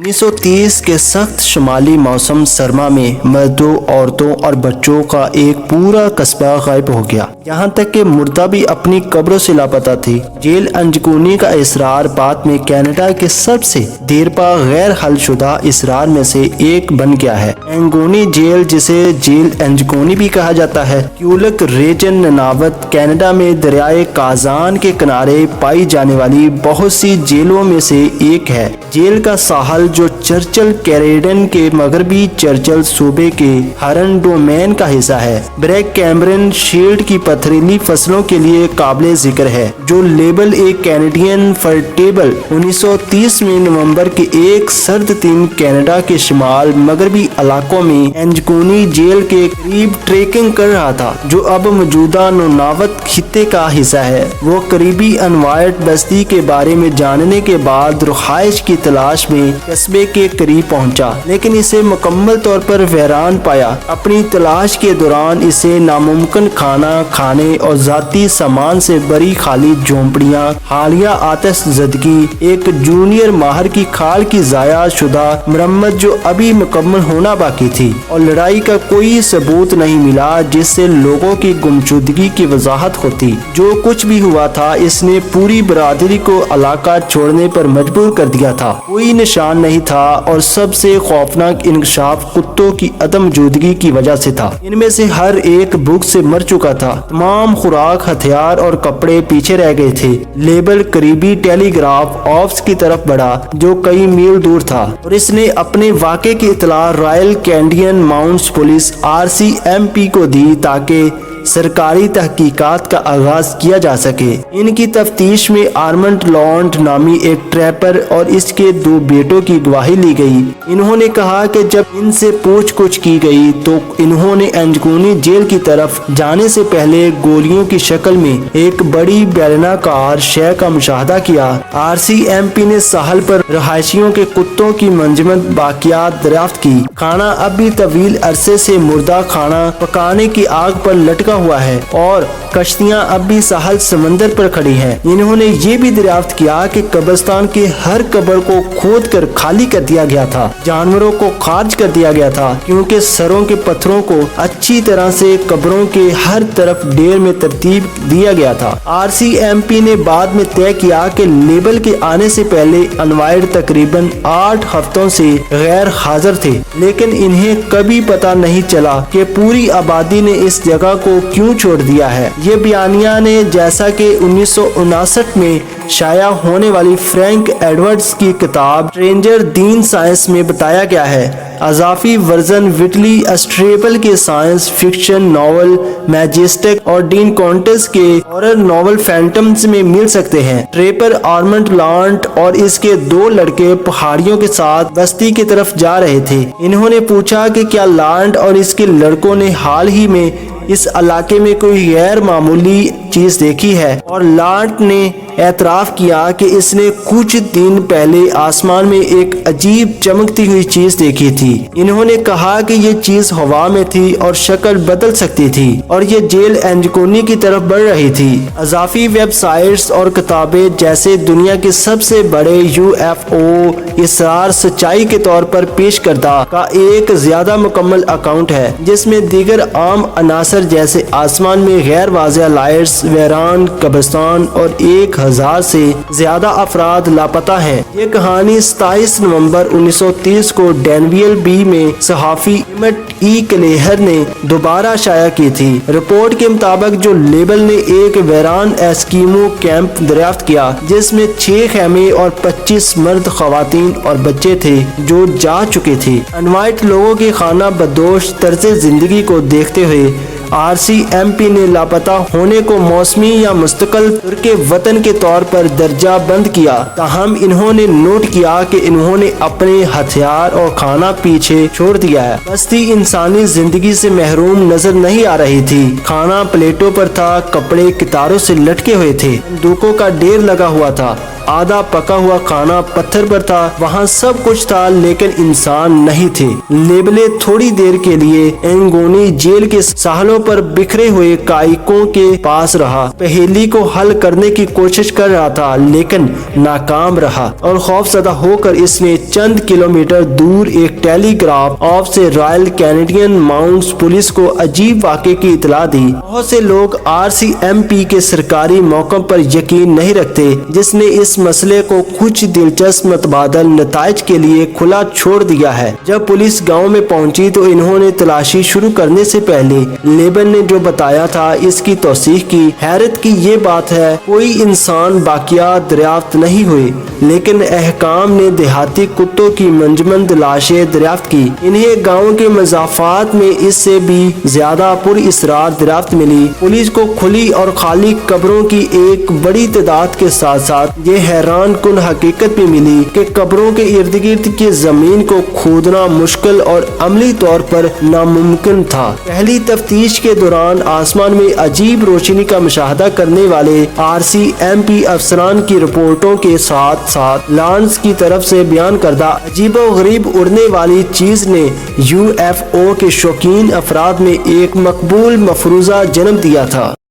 1930 के सख्त शुमाली मौसम सरमा में मर्दों, औरतों और बच्चों का एक पूरा कस्बा गायब हो गया। यहाँ तक कि मुर्दा भी अपनी कब्रों से लापता थी। जेल अंजगोनी का इसरार बाद में कनाडा के सबसे देरपा गैर हल शुदा इसरार में से एक बन गया है। एंगोनी जेल, जिसे जेल अंजगोनी भी कहा जाता है, क्यूलक रीजन ननावत कनाडा में दरियाए काजान के किनारे पाई जाने वाली बहुत सी जेलों में से एक है। जेल का साहल, जो चर्चल कैरेडन के मगरबी चर्चल सूबे के हरन डोमेन का हिस्सा है, ब्रैक कैमरन शील्ड की पथरीली फसलों के लिए काबिल जिक्र है। जो लेबल एक कैनेडियन फर्टेबल 1930 में नवंबर के एक सर्द दिन कनाडा के शिमाल मगरबी इलाकों में एंजगोनी जेल के करीब ट्रेकिंग कर रहा था, जो अब मौजूदा नौनावत खित्ते का हिस्सा है। वो करीबी अनवायर्ड बस्ती के बारे में जानने के बाद रुहाइश की तलाश में कस्बे के करीब पहुंचा, लेकिन इसे मुकम्मल तौर पर वीरान पाया। अपनी तलाश के दौरान इसे नामुमकिन खाना खाने और जाती सामान से बड़ी खाली झोंपड़ियां, हालिया आतिश ज़दगी, एक जूनियर माहर की खाल की जाया शुदा मरम्मत जो अभी मुकम्मल होना बाकी थी, और लड़ाई का कोई सबूत नहीं मिला जिससे लोगों की गुमशुदगी की वजाहत होती। जो कुछ भी हुआ था, इसने पूरी बरादरी को इलाका छोड़ने पर मजबूर कर दिया था। कोई निशान नहीं था और सबसे खौफनाक इंकशाफ कुत्तों की अदम मौजूदगी की वजह से था। इनमें से हर एक भूख से मर चुका था। तमाम खुराक, हथियार और कपड़े पीछे रह गए थे। लेबल करीबी टेलीग्राफ ऑफिस की तरफ बढ़ा, जो कई मील दूर था, और इसने अपने वाक़े की इतला royal Canadian mounts police RCMP को दी ताकि सरकारी तहकीकात का आगाज किया जा सके। इनकी तफ्तीश में आर्मंड लॉन्ड नामी एक ट्रैपर और इसके 2 बेटों की गवाही ली गई। इन्होंने कहा कि जब इनसे पूछ-कुछ की गई तो इन्होंने अंजगोनी जेल की तरफ जाने से पहले गोलियों की शक्ल में एक बड़ी बेलनाकार शय का मुशाहदा किया। RCMP ने साहल पर रहायशियों के कुत्तों की मंजमद बाकियात दरियाफ्त की। खाना अब भी तवील अरसे से मुर्दा खाना पकाने की आग पर लटका हुआ है और कश्तियां अब भी साहल समंदर पर खड़ी हैं। इन्होंने ये भी दरियाफ्त किया कि कब्रिस्तान के हर कब्र को खोद कर खाली कर दिया गया था। जानवरों को खारिज कर दिया गया था, क्योंकि सरों के पत्थरों को अच्छी तरह से कब्रों के हर तरफ ढेर में तरतीब दिया गया था। RCMP ने बाद में तय किया कि लेबल के आने से पहले अनवायर्ड तकरीबन 8 हफ्तों से गैर हाजिर थे, लेकिन इन्हें कभी पता नहीं चला कि पूरी आबादी ने इस जगह को क्यों छोड़ दिया है। ये बयानिया ने, जैसा कि 1959 में शाया होने वाली फ्रैंक एडवर्ड्स की किताब स्ट्रेंजर दीन साइंस में बताया गया है। अजाफी वर्जन विटली अस्ट्रेबल के साइंस फिक्शन नॉवल मैजेस्टिक और डीन कॉन्टेस के हॉरर नॉवल फैंटम्स में मिल सकते हैं। ट्रेपर आर्मंड लॉन्ट और इसके 2 लड़के पहाड़ियों के साथ बस्ती की तरफ जा रहे थे। इन्होंने पूछा कि क्या लॉन्ट और इसके लड़कों ने हाल ही में इस इलाके में कोई गैर मामूली चीज देखी है, और लॉन्ट ने एतराफ किया कि इसने कुछ दिन पहले आसमान में एक अजीब चमकती हुई चीज देखी थी। इन्होंने कहा कि ये चीज हवा में थी और शक्ल बदल सकती थी, और ये जेल एंजगोनी की तरफ बढ़ रही थी। अजाफी वेबसाइट्स और किताबें जैसे दुनिया के सबसे बड़े UFO इसरार सच्चाई के तौर पर पेश करदा का एक ज्यादा मुकम्मल अकाउंट है, जिसमें दीगर आम अनासर जैसे आसमान में गैर वाज़ेह लाइट्स, वीरान कब्रिस्तान और 1000 से ज्यादा अफराद लापता हैं। ये कहानी 27 नवंबर 1930 को डैनविल बी में सहाफी इमट E क्लेहर ने दोबारा शाया की थी। रिपोर्ट के मुताबिक जो लेबल ने एक वीरान एस्कीमो कैंप दरियाफ्त किया, जिसमें 6 खेमे और 25 मर्द, खवातीन और बच्चे थे जो जा चुके थे। अनवाइट लोगों की खाना बदोश तर्ज जिंदगी को देखते हुए RCMP ने लापता होने को मौसमी या मुस्तकिल तुर्के वतन के तौर पर दर्जा बंद किया। ताहम इन्होंने नोट किया कि इन्होंने अपने हथियार और खाना पीछे छोड़ दिया है। बस्ती इंसानी जिंदगी से महरूम नजर नहीं आ रही थी। खाना प्लेटों पर था, कपड़े कितारों से लटके हुए थे, बंदूकों का ढेर लगा हुआ था। آدھا پکا ہوا کھانا پتھر پر تھا، وہاں سب کچھ تھا لیکن انسان نہیں تھے۔ لیبلے تھوڑی دیر کے لیے اینگونی جیل کے ساحلوں پر بکھرے ہوئے قائقوں کے پاس رہا، پہیلی کو حل کرنے کی کوشش کر رہا تھا لیکن ناکام رہا، اور خوف زدہ ہو کر اس نے چند کلومیٹر دور ایک ٹیلی گراف آف سے رائل کینیڈین ماؤنٹس پولیس کو عجیب واقعے کی اطلاع دی۔ بہت سے لوگ RCMP کے سرکاری موقع پر یقین نہیں رکھتے، جس نے اس مسئلے کو کچھ دلچسپ متبادل نتائج کے لیے کھلا چھوڑ دیا ہے۔ جب پولیس گاؤں میں پہنچی تو انہوں نے تلاشی شروع کرنے سے پہلے لیبل نے جو بتایا تھا اس کی توثیق کی۔ حیرت کی یہ بات ہے کوئی انسان باقیات دریافت نہیں ہوئے، لیکن حکام نے دیہاتی کتوں کی منجمد لاشیں دریافت کی۔ انہیں گاؤں کے مضافات میں اس سے بھی زیادہ پر اسرار دریافت ملی۔ پولیس کو کھلی اور خالی قبروں کی ایک بڑی تعداد کے ساتھ ساتھ یہ حیران کن حقیقت بھی ملی کہ قبروں کے ارد گرد کی زمین کو کھودنا مشکل اور عملی طور پر ناممکن تھا۔ پہلی تفتیش کے دوران آسمان میں عجیب روشنی کا مشاہدہ کرنے والے RCMP افسران کی رپورٹوں کے ساتھ ساتھ لانس کی طرف سے بیان کردہ عجیب و غریب اڑنے والی چیز نے UFO کے شوقین افراد میں ایک مقبول مفروضہ جنم دیا تھا۔